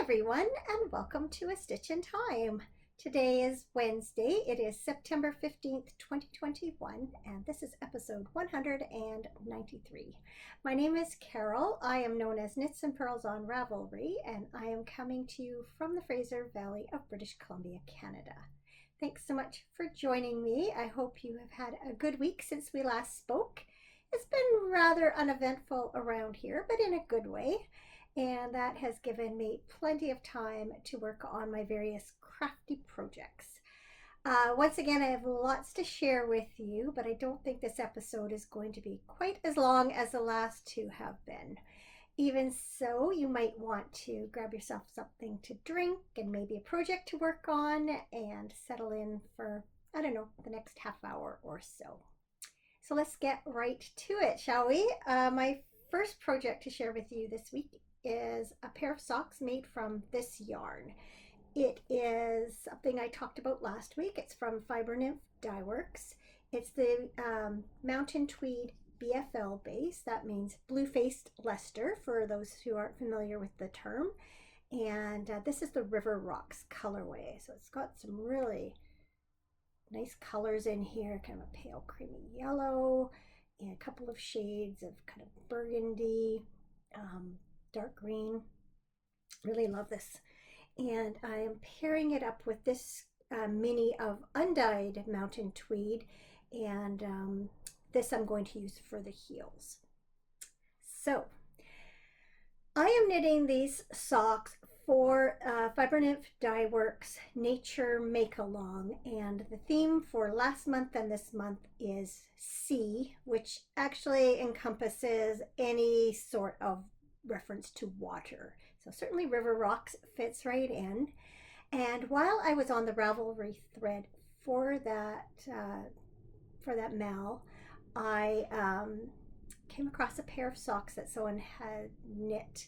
everyone, and welcome to A Stitch in Time. Today is Wednesday. It is September 15th, 2021, and this is episode 193. My name is Carol. I am known as Knits and Pearls on Ravelry, and I am coming to you from the Fraser Valley of British Columbia, Canada. Thanks so much for joining me. I hope you have had a good week since we last spoke. It's been rather uneventful around here, but in a good way. And that has given me plenty of time to work on my various crafty projects. Once again, I have lots to share with you, but I don't think this episode is going to be quite as long as the last two have been. Even so, you might want to grab yourself something to drink and maybe a project to work on and settle in for, I don't know, the next half hour or so. So let's get right to it, shall we? My first project to share with you this week is a pair of socks made from this yarn. It is something I talked about last week. It's from Fiber Nymph Dye Works. It's the Mountain Tweed BFL base. That means blue-faced Leicester for those who aren't familiar with the term. And this is the River Rocks colorway. So it's got some really nice colors in here, kind of a pale creamy yellow and a couple of shades of kind of burgundy, dark green. Really love this. And I am pairing it up with this mini of undyed Mountain Tweed, and this I'm going to use for the heels. So I am knitting these socks for Fiber Nymph Dye Works Nature Make Along, and the theme for last month and this month is sea, which actually encompasses any sort of reference to water. So certainly River Rocks fits right in. And while I was on the Ravelry thread for that mail, I came across a pair of socks that someone had knit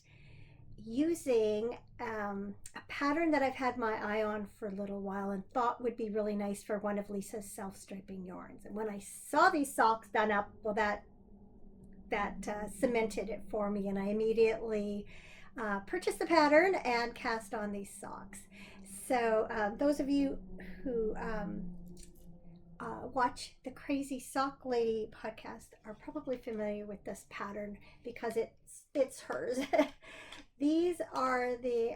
using a pattern that I've had my eye on for a little while and thought would be really nice for one of Lisa's self-striping yarns. And when I saw these socks done up, well, that cemented it for me, and I immediately purchased the pattern and cast on these socks. So those of you who watch the Crazy Sock Lady podcast are probably familiar with this pattern because it's hers. These are the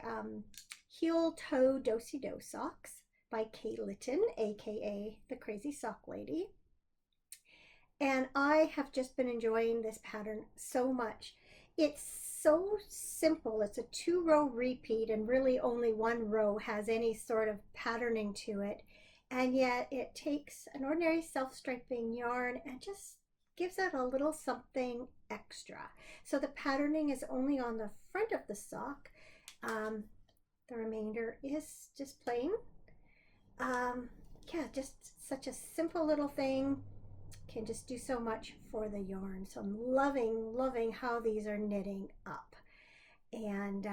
heel toe do-si-do socks by Kay Litton, aka the Crazy Sock Lady. And I have just been enjoying this pattern so much. It's so simple. It's a 2-row repeat, and really only one row has any sort of patterning to it. And yet it takes an ordinary self-striping yarn and just gives it a little something extra. So the patterning is only on the front of the sock. The remainder is just plain. Yeah, just such a simple little thing. Can just do so much for the yarn. So I'm loving how these are knitting up. And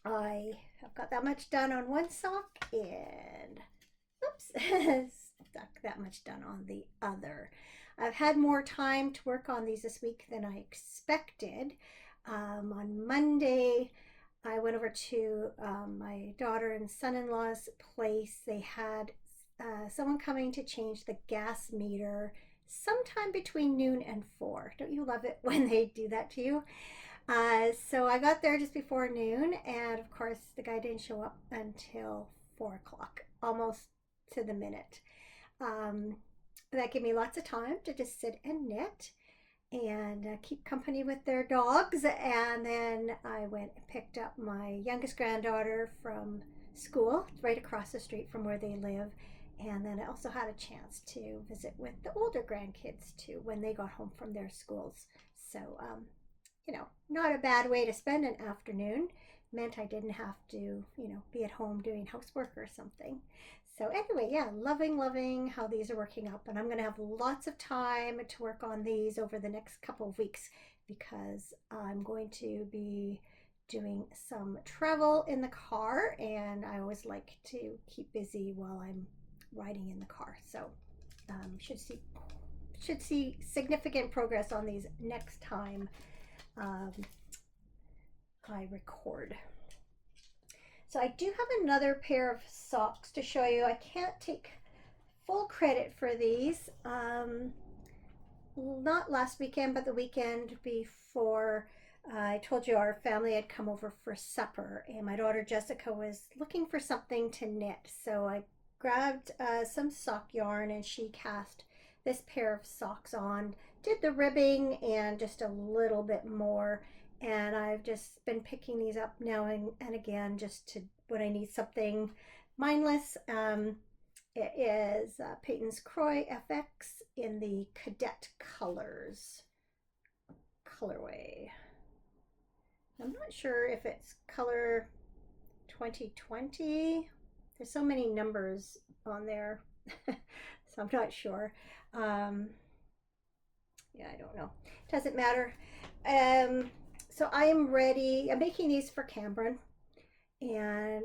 I have got that much done on one sock and oops, stuck that much done on the other. I've had more time to work on these this week than I expected. On Monday, I went over to my daughter and son-in-law's place. They had someone coming to change the gas meter sometime between noon and 4. Don't you love it when they do that to you? So I got there just before noon, and of course the guy didn't show up until 4 o'clock, almost to the minute. That gave me lots of time to just sit and knit and keep company with their dogs. And then I went and picked up my youngest granddaughter from school right across the street from where they live. And then I also had a chance to visit with the older grandkids too when they got home from their schools. So, you know, not a bad way to spend an afternoon. Meant I didn't have to, you know, be at home doing housework or something. So anyway, yeah, loving how these are working up. And I'm going to have lots of time to work on these over the next couple of weeks because I'm going to be doing some travel in the car, and I always like to keep busy while I'm riding in the car. So should see significant progress on these next time I record. So I do have another pair of socks to show you. I can't take full credit for these. Not last weekend, but the weekend before, I told you our family had come over for supper, and my daughter Jessica was looking for something to knit. So I grabbed some sock yarn, and she cast this pair of socks on, did the ribbing and just a little bit more. And I've just been picking these up now and again just to when I need something mindless. It is Peyton's Croy FX in the Cadet Colors colorway. I'm not sure if it's color 2020. There's so many numbers on there, so I'm not sure. Yeah, I don't know. Doesn't matter. So I am ready. I'm making these for Cameron, and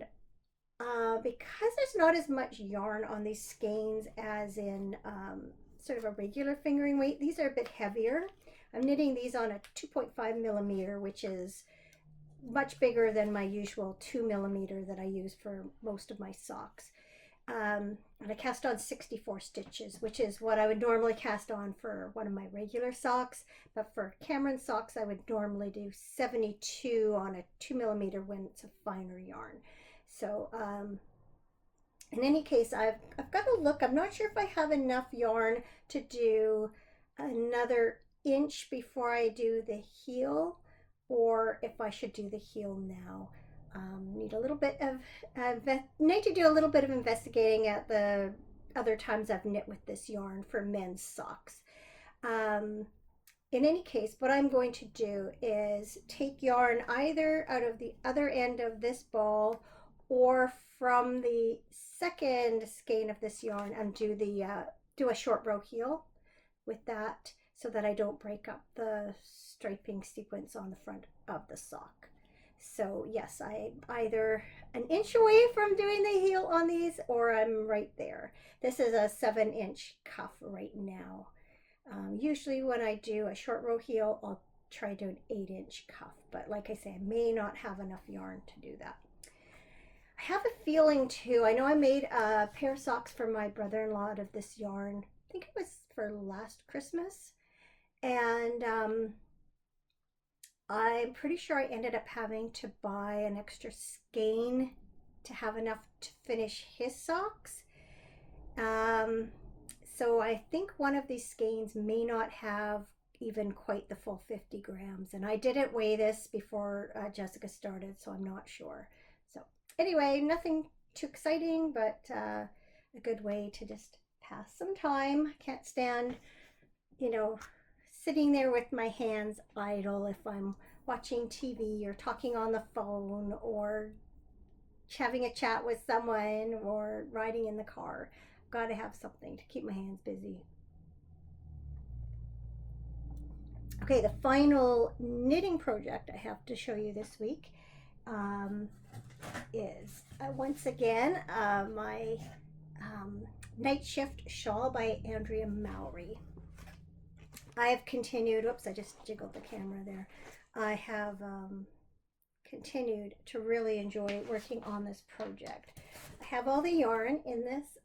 because there's not as much yarn on these skeins as in sort of a regular fingering weight, these are a bit heavier. I'm knitting these on a 2.5 millimeter, which is much bigger than my usual 2 millimeter that I use for most of my socks. And I cast on 64 stitches, which is what I would normally cast on for one of my regular socks. But for Cameron socks, I would normally do 72 on a 2 millimeter when it's a finer yarn. So in any case, I've got to look. I'm not sure if I have enough yarn to do another inch before I do the heel, or if I should do the heel now. Need a little bit of need to do a little bit of investigating at the other times I've knit with this yarn for men's socks. In any case, what I'm going to do is take yarn either out of the other end of this ball or from the second skein of this yarn and do a short row heel with that, so that I don't break up the striping sequence on the front of the sock. So yes, I'm either an inch away from doing the heel on these, or I'm right there. This is a 7-inch cuff right now. Usually when I do a short row heel, I'll try to do an 8-inch cuff, but like I say, I may not have enough yarn to do that. I have a feeling too, I know I made a pair of socks for my brother-in-law out of this yarn. I think it was for last Christmas, and I'm pretty sure I ended up having to buy an extra skein to have enough to finish his socks. So I think one of these skeins may not have even quite the full 50 grams, and I didn't weigh this before Jessica started, so I'm not sure. So anyway, nothing too exciting, but a good way to just pass some time. I can't stand, sitting there with my hands idle if I'm watching TV or talking on the phone or having a chat with someone or riding in the car. I've got to have something to keep my hands busy. Okay, the final knitting project I have to show you this week is once again my Night Shift Shawl by Andrea Mowry. I have continued, whoops, I just jiggled the camera there. I have continued to really enjoy working on this project. I have all the yarn in this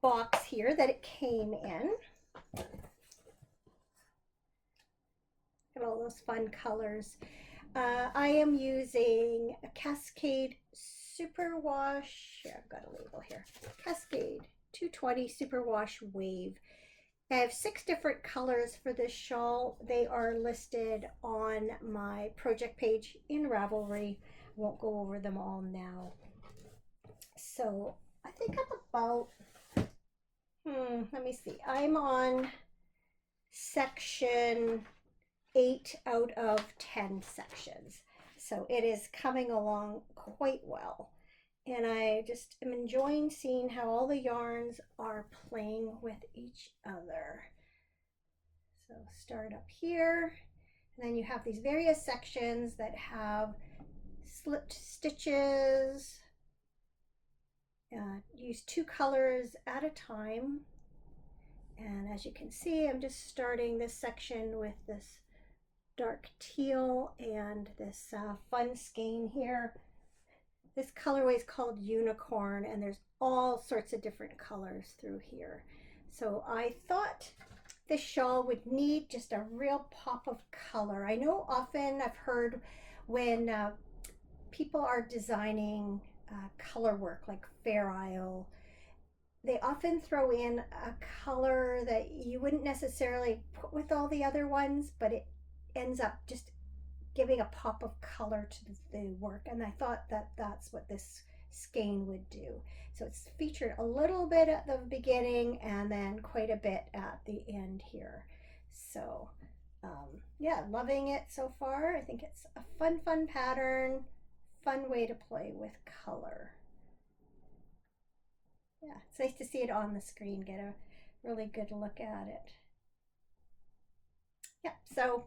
box here that it came in. Got all those fun colors. I am using a Cascade Superwash. Yeah, I've got a label here. Cascade 220 Superwash Wave. I have 6 different colors for this shawl. They are listed on my project page in Ravelry. I won't go over them all now. So I think I'm about, let me see. I'm on section 8 out of 10 sections. So it is coming along quite well. And I just am enjoying seeing how all the yarns are playing with each other. So start up here, and then you have these various sections that have slipped stitches. Use 2 colors at a time. And as you can see, I'm just starting this section with this dark teal and this fun skein here. This colorway is called Unicorn, and there's all sorts of different colors through here. So I thought this shawl would need just a real pop of color. I know often I've heard when people are designing color work like Fair Isle, they often throw in a color that you wouldn't necessarily put with all the other ones, but it ends up just giving a pop of color to the work, and I thought that that's what this skein would do. So it's featured a little bit at the beginning and then quite a bit at the end here. So yeah, loving it so far. I think it's a fun pattern, fun way to play with color. Yeah, it's nice to see it on the screen, get a really good look at it. Yeah, so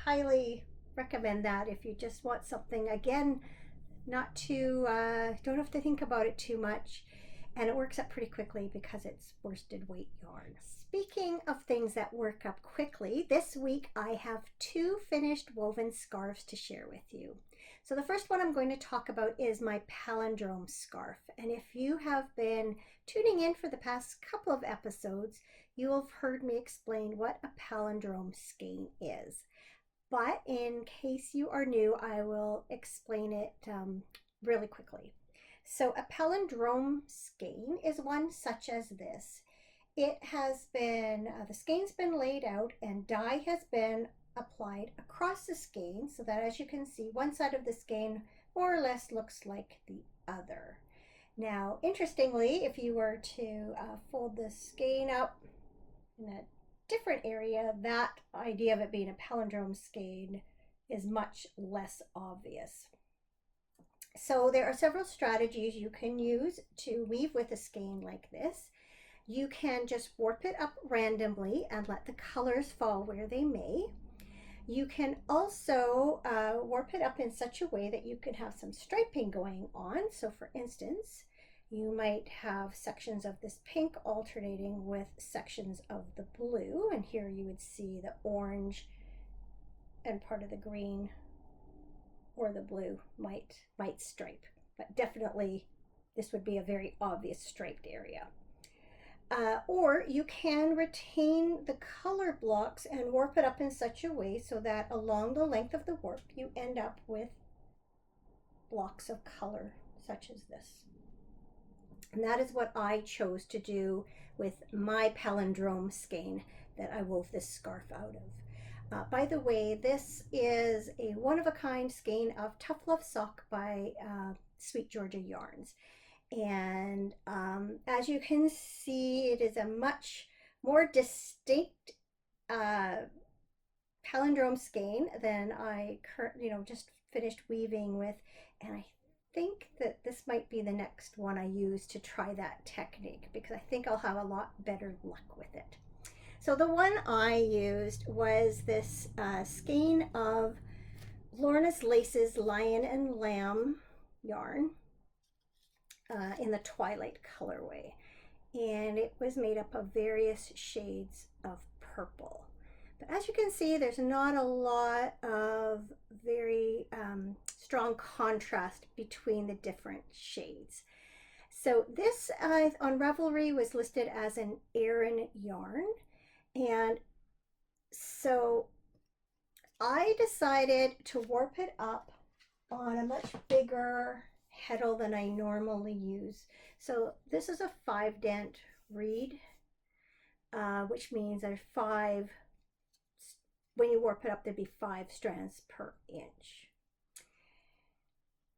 highly recommend that if you just want something, again, not too, don't have to think about it too much, and it works up pretty quickly because it's worsted weight yarn. Speaking of things that work up quickly, this week I have 2 finished woven scarves to share with you. So the first one I'm going to talk about is my Palindrome Scarf, and if you have been tuning in for the past couple of episodes, you will have heard me explain what a palindrome skein is. But in case you are new, I will explain it really quickly. So a palindrome skein is one such as this. It has been, the skein's been laid out and dye has been applied across the skein so that, as you can see, one side of the skein more or less looks like the other. Now, interestingly, if you were to fold the skein up in a different area, that idea of it being a palindrome skein is much less obvious. So there are several strategies you can use to weave with a skein like this. You can just warp it up randomly and let the colors fall where they may. You can also warp it up in such a way that you can have some striping going on. So for instance, you might have sections of this pink alternating with sections of the blue, and here you would see the orange and part of the green or the blue might stripe, but definitely this would be a very obvious striped area. Or you can retain the color blocks and warp it up in such a way so that along the length of the warp you end up with blocks of color such as this. And that is what I chose to do with my palindrome skein that I wove this scarf out of. By the way, this is a one-of-a-kind skein of Tough Love Sock by Sweet Georgia Yarns. And as you can see, it is a much more distinct palindrome skein than I just finished weaving with, and I think that this might be the next one I use to try that technique because I think I'll have a lot better luck with it. So the one I used was this skein of Lorna's Laces Lion and Lamb yarn in the Twilight colorway, and it was made up of various shades of purple. But as you can see, there's not a lot of very strong contrast between the different shades. So this on Ravelry was listed as an Aran yarn, and so I decided to warp it up on a much bigger heddle than I normally use. So this is a 5-dent reed, which means there's 5, when you warp it up, there'd be 5 strands per inch.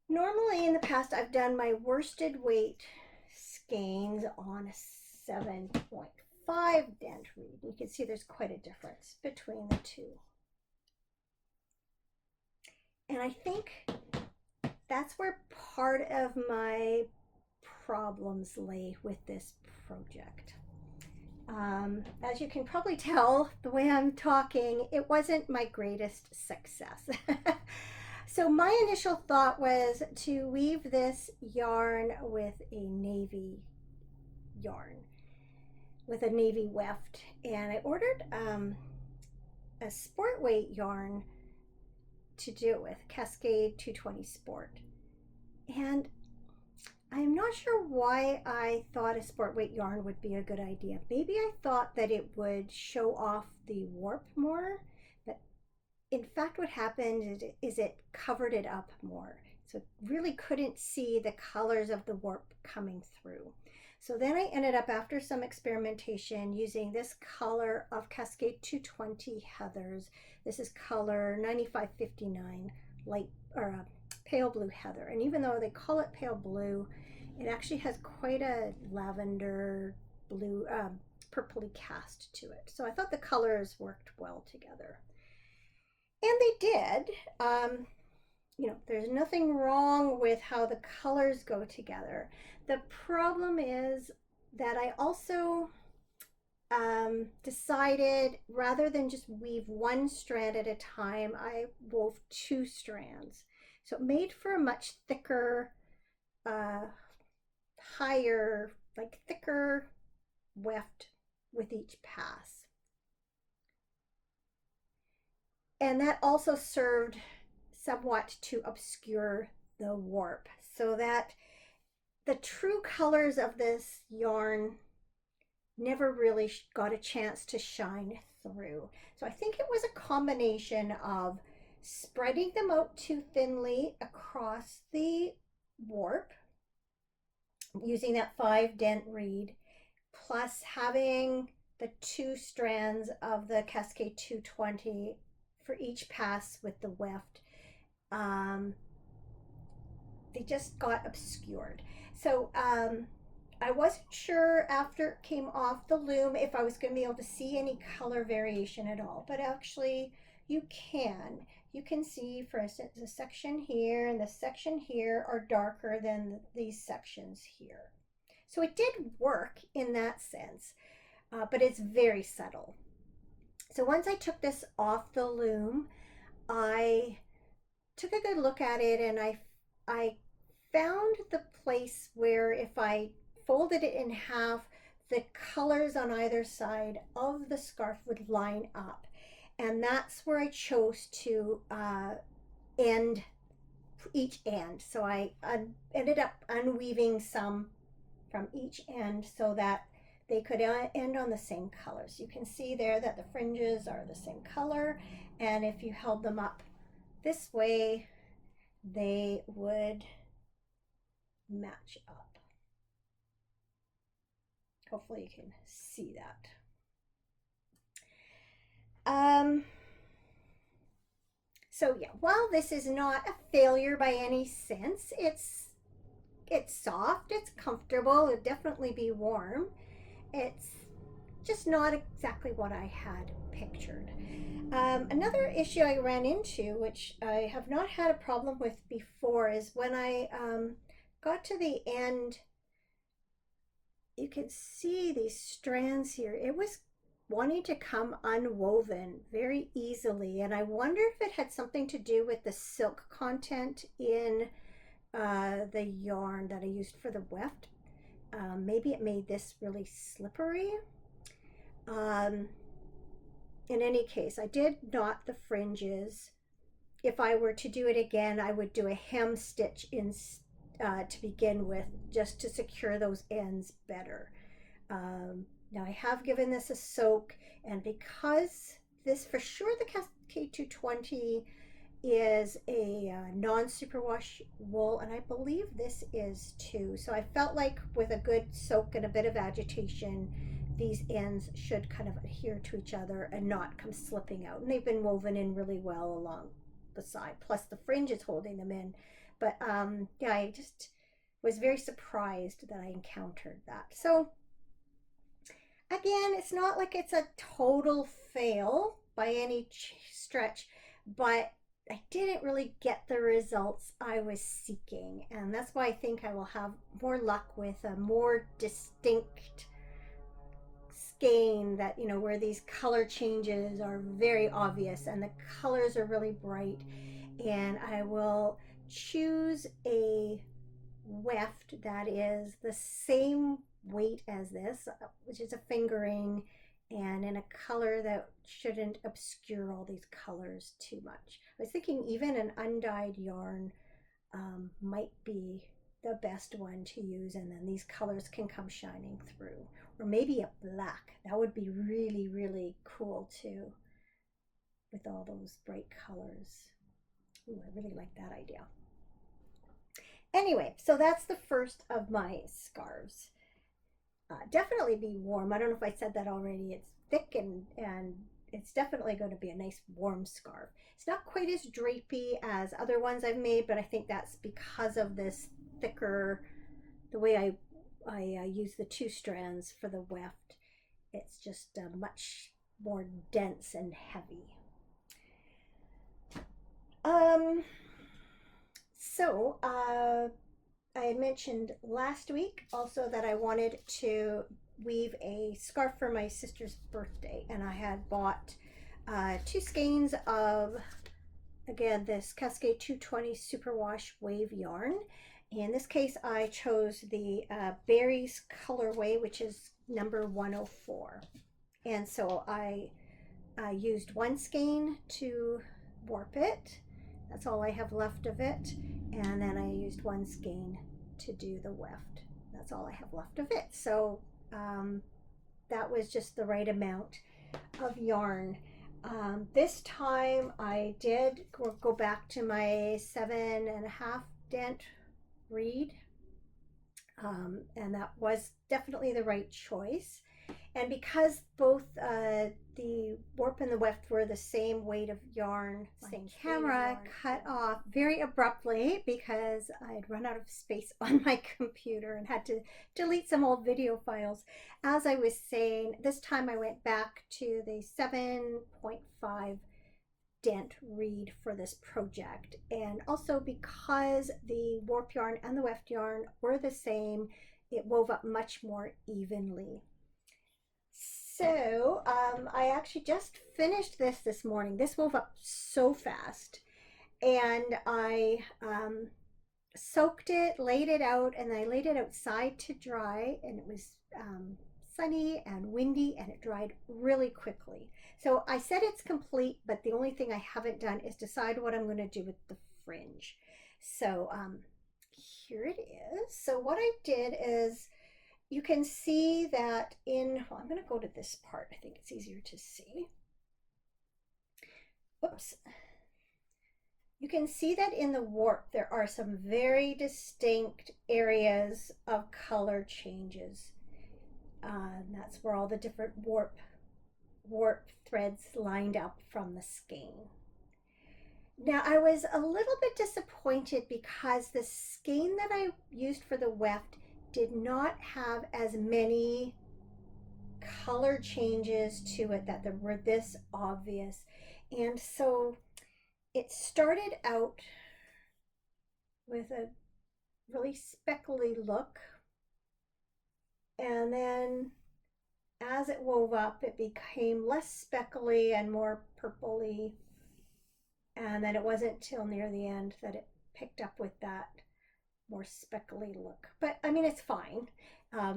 Normally in the past, I've done my worsted weight skeins on a 7.5 dent reed. You can see there's quite a difference between the two. And I think that's where part of my problems lay with this project. As you can probably tell, the way I'm talking, it wasn't my greatest success. So my initial thought was to weave this yarn with a navy yarn, with a navy weft, and I ordered a sport weight yarn to do it with, Cascade 220 Sport. And I'm not sure why I thought a sport weight yarn would be a good idea. Maybe I thought that it would show off the warp more, but in fact what happened is it covered it up more. So really couldn't see the colors of the warp coming through. So then I ended up, after some experimentation, using this color of Cascade 220 Heathers. This is color 9559, light or pale blue heather. And even though they call it pale blue, it actually has quite a lavender blue, purpley cast to it. So I thought the colors worked well together. And they did. You know, there's nothing wrong with how the colors go together. The problem is that I also decided, rather than just weave one strand at a time, I wove two strands. So it made for a much thicker, higher, like thicker weft with each pass. And that also served somewhat to obscure the warp, so that the true colors of this yarn never really got a chance to shine through. So I think it was a combination of spreading them out too thinly across the warp, using that 5 dent reed, plus having the two strands of the Cascade 220 for each pass with the weft. They just got obscured. So I wasn't sure after it came off the loom if I was going to be able to see any color variation at all, but actually you can. You can see, for instance, the section here and the section here are darker than these sections here. So it did work in that sense, but it's very subtle. So once I took this off the loom, I took a good look at it, and I found the place where if I folded it in half, the colors on either side of the scarf would line up. And that's where I chose to end each end. So I ended up unweaving some from each end so that they could end on the same color. So you can see there that the fringes are the same color, and if you held them up this way, they would match up. Hopefully you can see that. So yeah, while this is not a failure by any sense, it's soft, it's comfortable, it'll definitely be warm. It's just not exactly what I had pictured. Another issue I ran into, which I have not had a problem with before, is when I got to the end, you can see these strands here. It was wanting to come unwoven very easily, and I wonder if it had something to do with the silk content in the yarn that I used for the weft. Maybe it made this really slippery. In any case, I did knot the fringes. If I were to do it again, I would do a hem stitch in to begin with, just to secure those ends better. Now I have given this a soak, and because this, for sure, the Cascade 220 is a non-superwash wool, and I believe this is too. So I felt like with a good soak and a bit of agitation, these ends should kind of adhere to each other and not come slipping out. And they've been woven in really well along the side, plus the fringe is holding them in. But yeah, I just was very surprised that I encountered that. So again, it's not like it's a total fail by any stretch, but I didn't really get the results I was seeking, and that's why I think I will have more luck with a more distinct skein, that, you know, where these color changes are very obvious and the colors are really bright. And I will choose a weft that is the same weight as this, which is a fingering, and in a color that shouldn't obscure all these colors too much. I was thinking even an undyed yarn might be the best one to use, and then these colors can come shining through. Or maybe a black. That would be really, really cool too, with all those bright colors. Ooh, I really like that idea. Anyway, so that's the first of my scarves. Definitely be warm. I don't know if I said that already. It's thick and it's definitely going to be a nice warm scarf. It's not quite as drapey as other ones I've made, but I think that's because of this thicker, the way I use the 2 strands for the weft. It's just much more dense and heavy. I had mentioned last week also that I wanted to weave a scarf for my sister's birthday, and I had bought 2 skeins of, again, this Cascade 220 Superwash wave yarn. In this case, I chose the Berries colorway, which is number 104. And so I used 1 skein to warp it. That's all I have left of it. And then I used 1 skein to do the weft. That's all I have left of it. So that was just the right amount of yarn. This time I did go back to my 7.5 dent reed, and that was definitely the right choice. And because both the warp and the weft were the same weight of yarn, same camera cut off very abruptly because I'd run out of space on my computer and had to delete some old video files. As I was saying, this time I went back to the 7.5 dent reed for this project, and also because the warp yarn and the weft yarn were the same, it wove up much more evenly. So I actually just finished this morning. This wove up so fast, and I soaked it, laid it out, and I laid it outside to dry, and it was sunny and windy, and it dried really quickly. So I said it's complete, but the only thing I haven't done is decide what I'm going to do with the fringe. So here it is. So what I did is, you can see that well, I'm going to go to this part. I think it's easier to see. Whoops. You can see that in the warp there are some very distinct areas of color changes. That's where all the different warp threads lined up from the skein. Now I was a little bit disappointed because the skein that I used for the weft did not have as many color changes to it that were this obvious. And so it started out with a really speckly look, and then as it wove up it became less speckly and more purpley, and then it wasn't till near the end that it picked up with that more speckly look. But I mean, it's fine.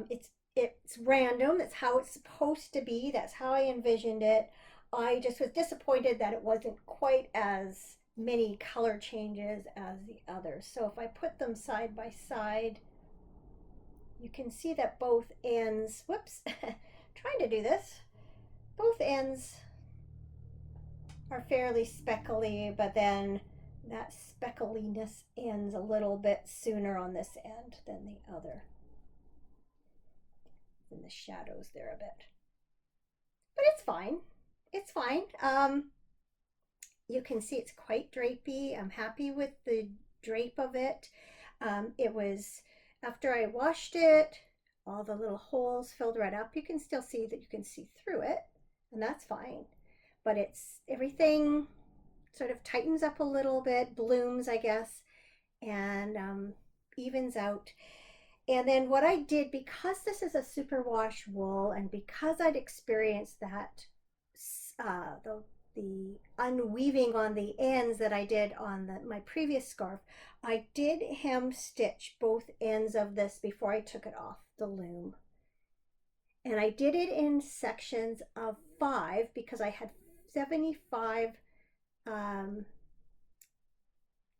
It's random. That's how it's supposed to be. That's how I envisioned it. I just was disappointed that it wasn't quite as many color changes as the others. So if I put them side by side, you can see that both ends, whoops, trying to do this, both ends are fairly speckly, but then that speckliness ends a little bit sooner on this end than the other. And the shadows there a bit. But it's fine. It's fine. You can see it's quite drapey. I'm happy with the drape of it. It was, after I washed it, all the little holes filled right up. You can still see that you can see through it, and that's fine. But everything sort of tightens up a little bit, blooms, I guess, and evens out. And then what I did, because this is a superwash wool, and because I'd experienced that the unweaving on the ends that I did on my previous scarf, I did hem stitch both ends of this before I took it off the loom. And I did it in sections of 5 because I had 75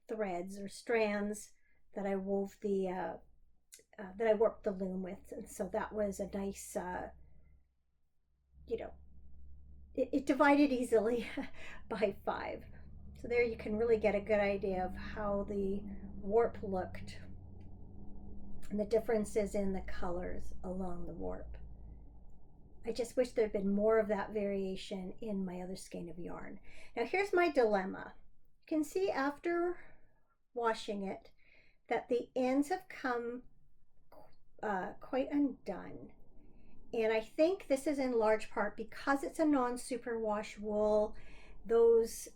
threads or strands that I wove that I worked the loom with, and so that was a nice, you know, it divided easily by 5. So there you can really get a good idea of how the warp looked and the differences in the colors along the warp. I just wish there had been more of that variation in my other skein of yarn. Now here's my dilemma. You can see after washing it that the ends have come quite undone. And I think this is in large part because it's a non-superwash wool. Those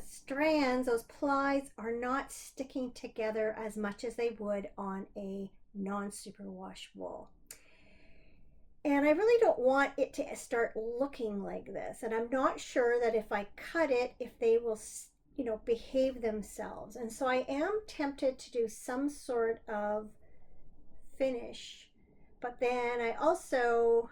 strands, those plies are not sticking together as much as they would on a non-superwash wool. And I really don't want it to start looking like this. And I'm not sure that if I cut it, if they will, you know, behave themselves. And so I am tempted to do some sort of finish. But then I also,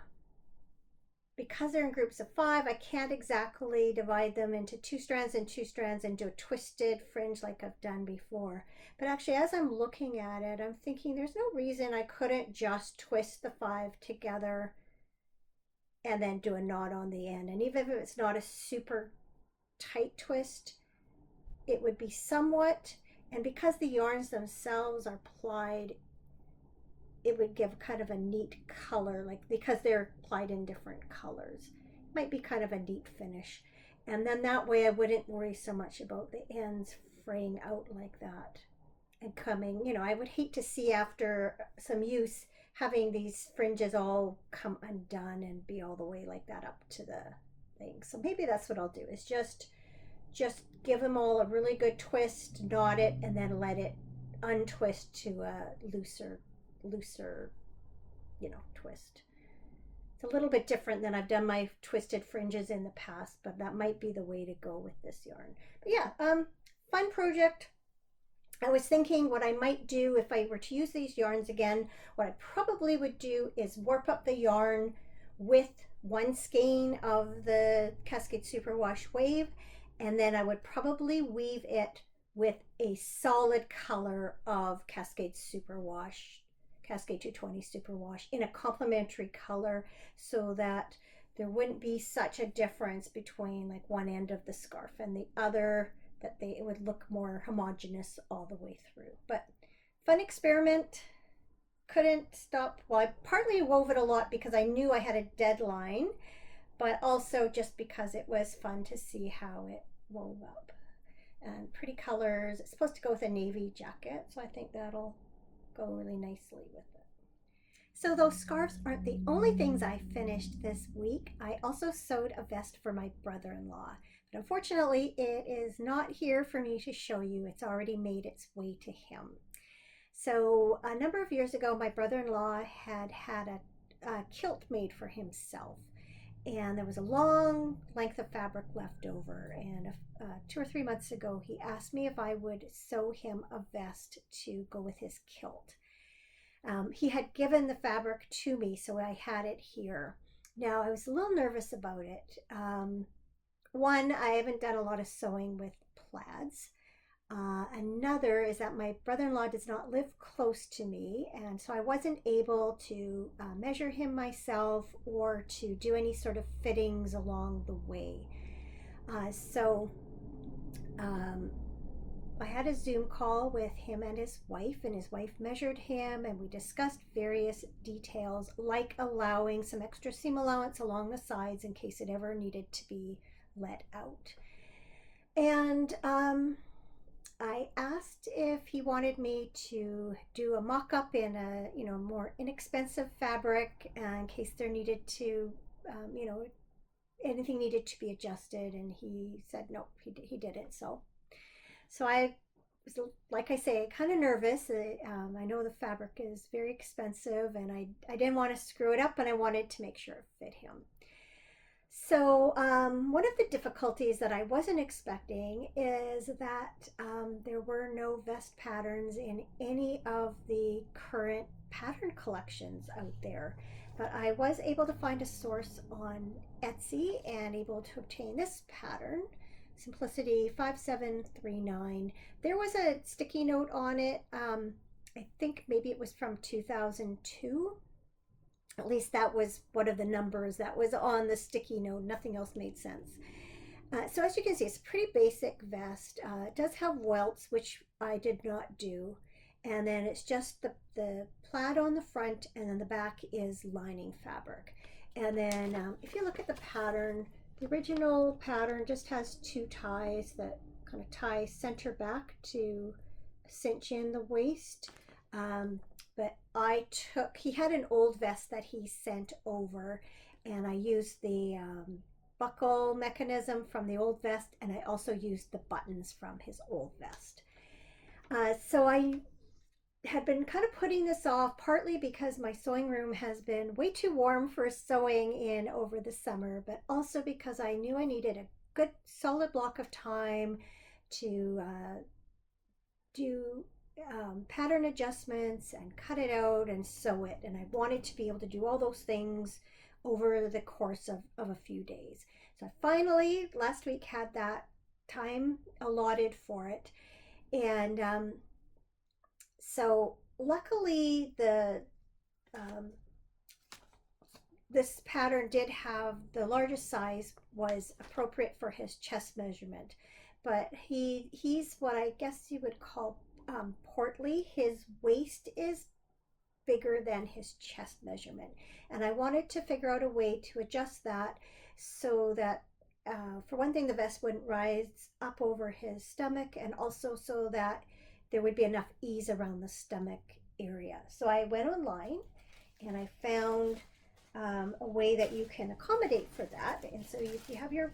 because they're in groups of 5, I can't exactly divide them into 2 strands and 2 strands and do a twisted fringe like I've done before. But actually, as I'm looking at it, I'm thinking there's no reason I couldn't just twist the 5 together and then do a knot on the end. And even if it's not a super tight twist, it would be somewhat, and because the yarns themselves are plied, it would give kind of a neat color, like because they're plied in different colors. It might be kind of a neat finish. And then that way I wouldn't worry so much about the ends fraying out like that and coming, you know, I would hate to see after some use having these fringes all come undone and be all the way like that up to the thing. So maybe that's what I'll do, is just give them all a really good twist, knot it, and then let it untwist to a looser, you know, twist. It's a little bit different than I've done my twisted fringes in the past, but that might be the way to go with this yarn. But yeah, fun project. I was thinking what I might do if I were to use these yarns again, what I probably would do is warp up the yarn with one skein of the Cascade Superwash wave, and then I would probably weave it with a solid color of Cascade Superwash, Cascade 220 Superwash, in a complementary color, so that there wouldn't be such a difference between like one end of the scarf and the other, that it would look more homogeneous all the way through. But fun experiment. Couldn't stop. Well, I partly wove it a lot because I knew I had a deadline, but also just because it was fun to see how it wove up. And pretty colors. It's supposed to go with a navy jacket, so I think that'll go really nicely with it. So those scarves aren't the only things I finished this week. I also sewed a vest for my brother-in-law. But unfortunately, it is not here for me to show you. It's already made its way to him. So a number of years ago, my brother-in-law had a kilt made for himself. And there was a long length of fabric left over. And 2 or 3 months ago, he asked me if I would sew him a vest to go with his kilt. He had given the fabric to me, so I had it here. Now, I was a little nervous about it. One, I haven't done a lot of sewing with plaids. Another is that my brother-in-law does not live close to me, and so I wasn't able to measure him myself or to do any sort of fittings along the way. I had a Zoom call with him and his wife measured him, and we discussed various details, like allowing some extra seam allowance along the sides in case it ever needed to be let out. And I asked if he wanted me to do a mock-up in a, you know, more inexpensive fabric in case there needed to, you know, anything needed to be adjusted, and he said no, he didn't. So I was, like I say, kind of nervous. I know the fabric is very expensive, and I didn't want to screw it up, and I wanted to make sure it fit him. So one of the difficulties that I wasn't expecting is that there were no vest patterns in any of the current pattern collections out there. but I was able to find a source on Etsy and able to obtain this pattern, Simplicity 5739. There was a sticky note on it. I think maybe it was from 2002. At least that was one of the numbers that was on the sticky note. Nothing else made sense. So as you can see, it's a pretty basic vest. It does have welts, which I did not do. And then it's just the plaid on the front, and then the back is lining fabric. And then if you look at the pattern, the original pattern just has two ties that kind of tie center back to cinch in the waist. But he had an old vest that he sent over, and I used the buckle mechanism from the old vest, and I also used the buttons from his old vest. So I had been kind of putting this off, partly because my sewing room has been way too warm for sewing in over the summer, but also because I knew I needed a good solid block of time to do pattern adjustments and cut it out and sew it, and I wanted to be able to do all those things over the course of a few days. So I finally last week had that time allotted for it, and so luckily this pattern did have the largest size was appropriate for his chest measurement, but he's what I guess you would call portly. His waist is bigger than his chest measurement, and I wanted to figure out a way to adjust that so that for one thing, the vest wouldn't rise up over his stomach, and also so that there would be enough ease around the stomach area. So I went online and I found a way that you can accommodate for that. And so if you have your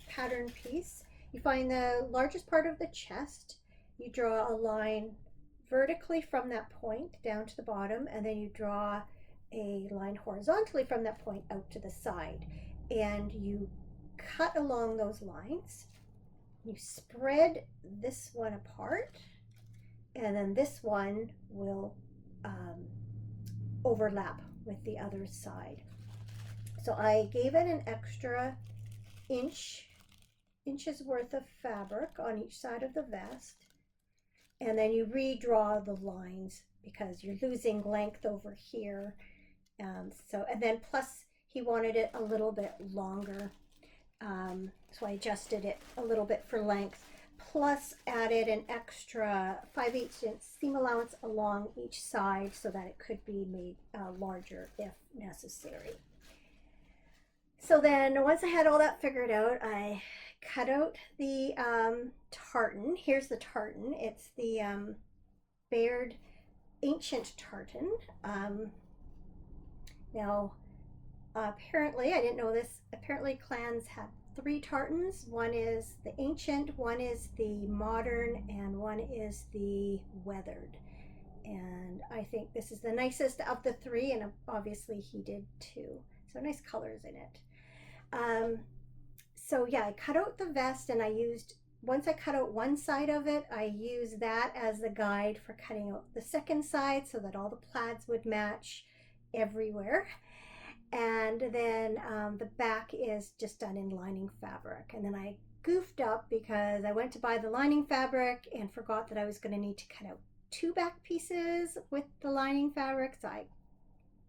pattern piece, you find the largest part of the chest, you draw a line vertically from that point down to the bottom, and then you draw a line horizontally from that point out to the side, and you cut along those lines. You spread this one apart, and then this one will overlap with the other side. So I gave it an extra inches worth of fabric on each side of the vest, and then you redraw the lines because you're losing length over here. And then plus he wanted it a little bit longer, so I adjusted it a little bit for length, plus added an extra 5/8 inch seam allowance along each side so that it could be made larger if necessary. So then once I had all that figured out, I cut out the tartan. Here's the tartan. It's the Baird Ancient Tartan. Now, apparently, I didn't know this, apparently clans have 3 tartans. One is the ancient, one is the modern, and one is the weathered. And I think this is the nicest of the 3, and obviously he did too. So nice colors in it. So yeah, I cut out the vest, and once I cut out one side of it, I used that as the guide for cutting out the second side so that all the plaids would match everywhere. And then the back is just done in lining fabric. And then I goofed up because I went to buy the lining fabric and forgot that I was going to need to cut out 2 back pieces with the lining fabric. So I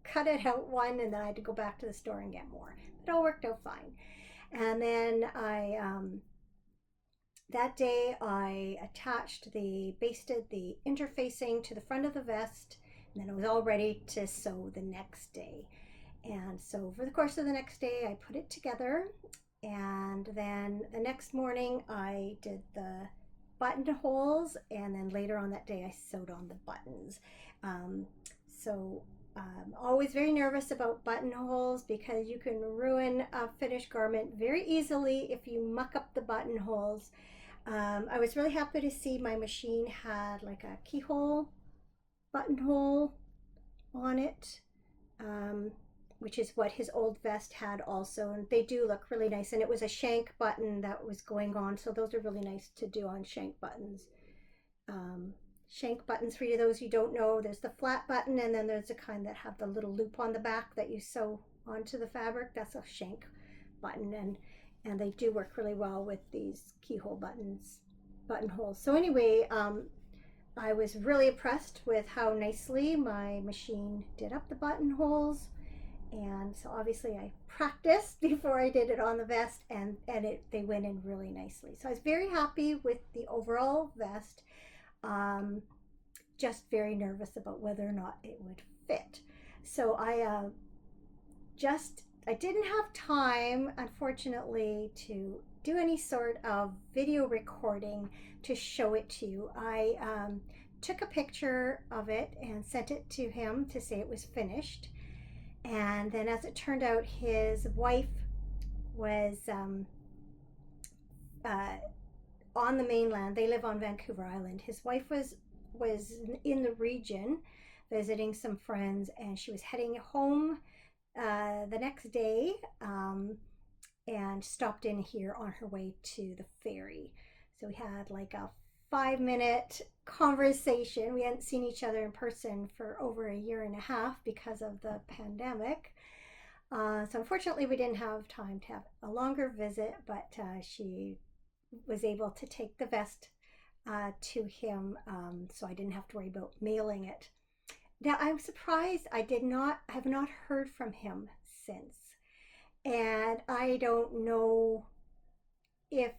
cut it out one, and then I had to go back to the store and get more. It all worked out fine. And then that day I basted the interfacing to the front of the vest, and then it was all ready to sew the next day. And so over the course of the next day, I put it together, and then the next morning I did the buttonholes, and then later on that day I sewed on the buttons. I'm always very nervous about buttonholes because you can ruin a finished garment very easily if you muck up the buttonholes. I was really happy to see my machine had like a keyhole buttonhole on it, which is what his old vest had also, and they do look really nice. And it was a shank button that was going on, so those are really nice to do on shank buttons. shank buttons. For you those you don't know, there's the flat button, and then there's the kind that have the little loop on the back that you sew onto the fabric. That's a shank button, and they do work really well with these keyhole buttonholes. So anyway, I was really impressed with how nicely my machine did up the buttonholes, and so obviously I practiced before I did it on the vest, and they went in really nicely. So I was very happy with the overall vest. Just very nervous about whether or not it would fit. So I didn't have time, unfortunately, to do any sort of video recording to show it to you. I took a picture of it and sent it to him to say it was finished. And then, as it turned out, his wife was on the mainland. They live on Vancouver Island. His wife was in the region visiting some friends, and she was heading home the next day, and stopped in here on her way to the ferry. So we had like a 5-minute conversation. We hadn't seen each other in person for over a year and a half because of the pandemic. So unfortunately, we didn't have time to have a longer visit, but she was able to take the vest to him, so I didn't have to worry about mailing it. Now, I'm surprised I have not heard from him since. And I don't know if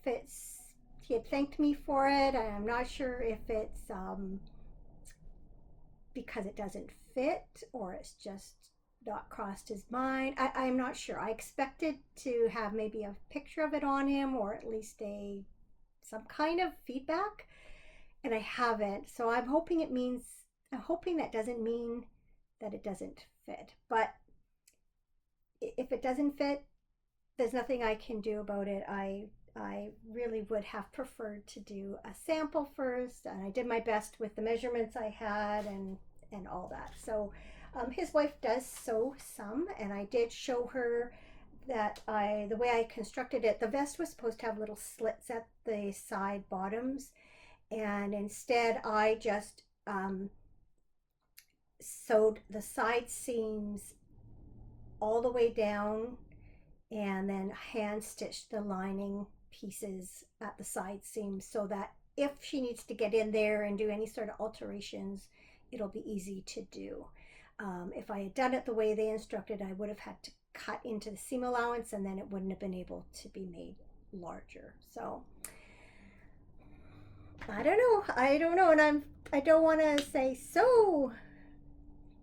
he had thanked me for it. I'm not sure if it's because it doesn't fit, or it's just not crossed his mind. I'm not sure. I expected to have maybe a picture of it on him, or at least some kind of feedback, and I haven't. So I'm hoping that doesn't mean that it doesn't fit. But if it doesn't fit, there's nothing I can do about it. I really would have preferred to do a sample first, and I did my best with the measurements I had and all that. So his wife does sew some, and I did show her that the way I constructed it, the vest was supposed to have little slits at the side bottoms, and instead I just sewed the side seams all the way down, and then hand stitched the lining pieces at the side seams, so that if she needs to get in there and do any sort of alterations, it'll be easy to do. If I had done it the way they instructed, I would have had to cut into the seam allowance, and then it wouldn't have been able to be made larger. So I don't know, and I don't want to say, so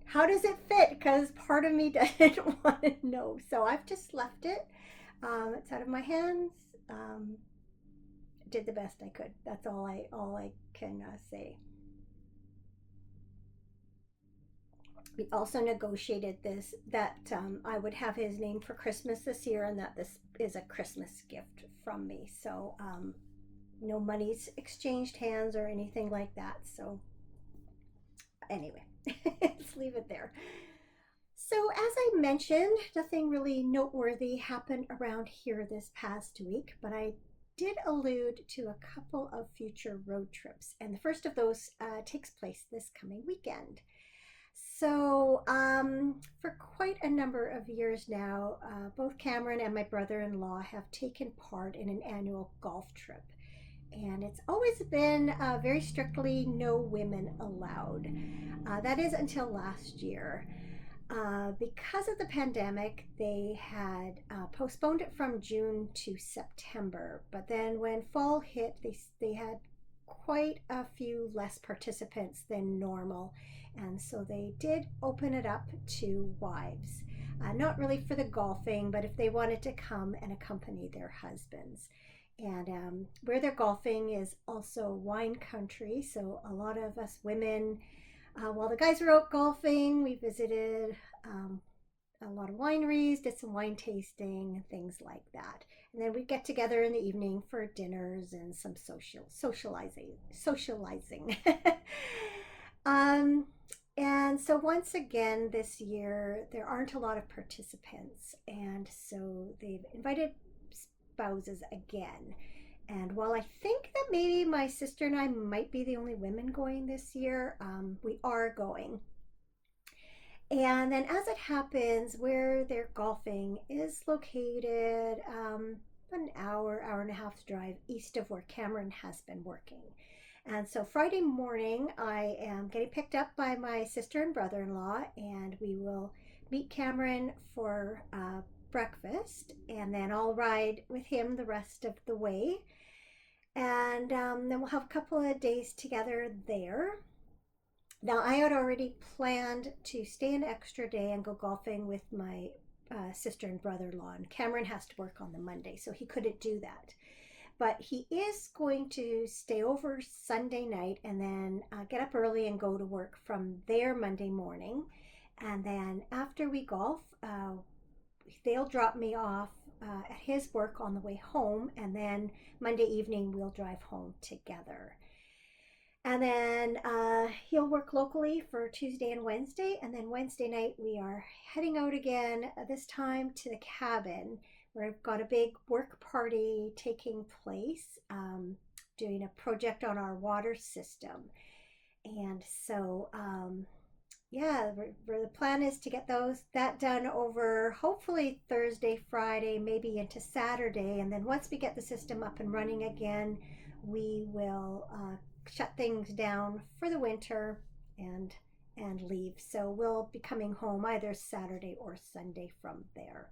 how does it fit, because part of me doesn't want to know. So I've just left it. It's out of my hands. Did the best I could. That's all I can say. We also negotiated that I would have his name for Christmas this year, and that this is a Christmas gift from me. So no money's exchanged hands or anything like that. So anyway, let's leave it there. So as I mentioned, nothing really noteworthy happened around here this past week, but I did allude to a couple of future road trips, and the first of those takes place this coming weekend. So for quite a number of years now, both Cameron and my brother-in-law have taken part in an annual golf trip. And it's always been very strictly no women allowed. That is until last year. Because of the pandemic, they had postponed it from June to September. But then when fall hit, they had quite a few less participants than normal. And so they did open it up to wives. Not really for the golfing, but if they wanted to come and accompany their husbands. And where they're golfing is also wine country. So a lot of us women, while the guys were out golfing, we visited a lot of wineries, did some wine tasting, things like that. And then we'd get together in the evening for dinners and some socializing. And so once again this year, there aren't a lot of participants, and so they've invited spouses again. And while I think that maybe my sister and I might be the only women going this year. We are going. And then, as it happens, where they're golfing is located an hour and a half drive east of where Cameron has been working. And so Friday morning, I am getting picked up by my sister and brother-in-law, and we will meet Cameron for breakfast, and then I'll ride with him the rest of the way. And then we'll have a couple of days together there. Now, I had already planned to stay an extra day and go golfing with my sister and brother-in-law, and Cameron has to work on the Monday, so he couldn't do that. But he is going to stay over Sunday night and then get up early and go to work from there Monday morning. And then after we golf, they'll drop me off at his work on the way home, and then Monday evening we'll drive home together. And then he'll work locally for Tuesday and Wednesday. And then Wednesday night, we are heading out again, this time to the cabin, where I've got a big work party taking place, doing a project on our water system. And so, yeah, the plan is to get that done over hopefully Thursday, Friday, maybe into Saturday. And then once we get the system up and running again, we will shut things down for the winter and leave. So we'll be coming home either Saturday or Sunday from there.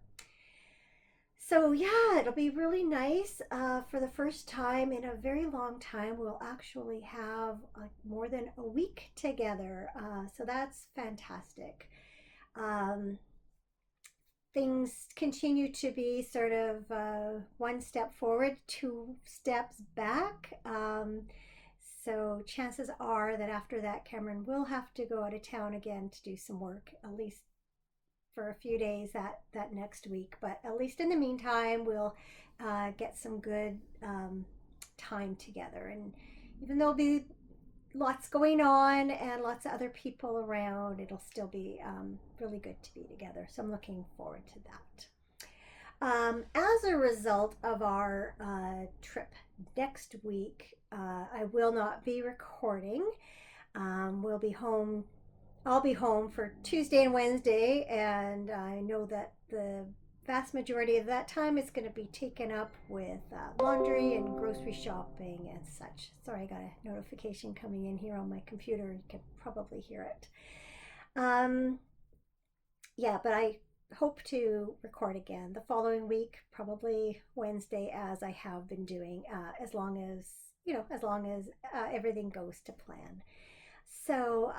So yeah, it'll be really nice. For the first time in a very long time, we'll actually have more than a week together. So that's fantastic. Things continue to be sort of one step forward, two steps back. So chances are that after that, Cameron will have to go out of town again to do some work, at least for a few days that next week. But at least in the meantime, we'll get some good time together. And even though there'll be lots going on and lots of other people around, it'll still be really good to be together. So I'm looking forward to that. As a result of our trip next week, I will not be recording. We'll be home. I'll be home for Tuesday and Wednesday, and I know that the vast majority of that time is going to be taken up with laundry and grocery shopping and such. Sorry, I got a notification coming in here on my computer. You can probably hear it. Yeah, but I hope to record again the following week, probably Wednesday, as I have been doing, as long as everything goes to plan. So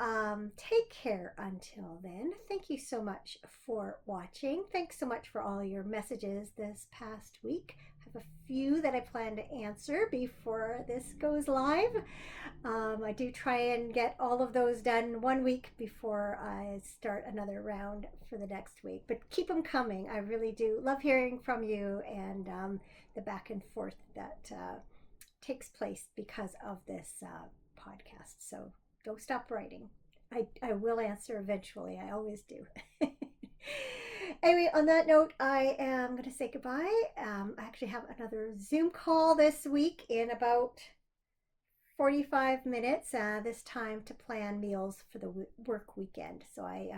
take care until then. Thank you so much for watching. Thanks so much for all your messages this past week. I have a few that I plan to answer before this goes live. I do try and get all of those done 1 week before I start another round for the next week. But keep them coming. I really do love hearing from you and the back and forth that takes place because of this podcast. So don't stop writing. I will answer eventually. I always do. Anyway, on that note, I am going to say goodbye. I actually have another Zoom call this week in about 45 minutes, this time to plan meals for the work weekend. So I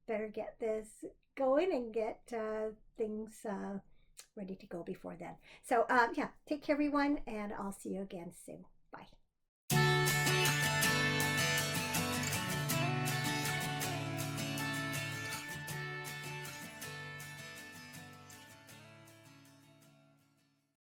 better get this going and get things ready to go before then. So yeah, take care everyone, and I'll see you again soon.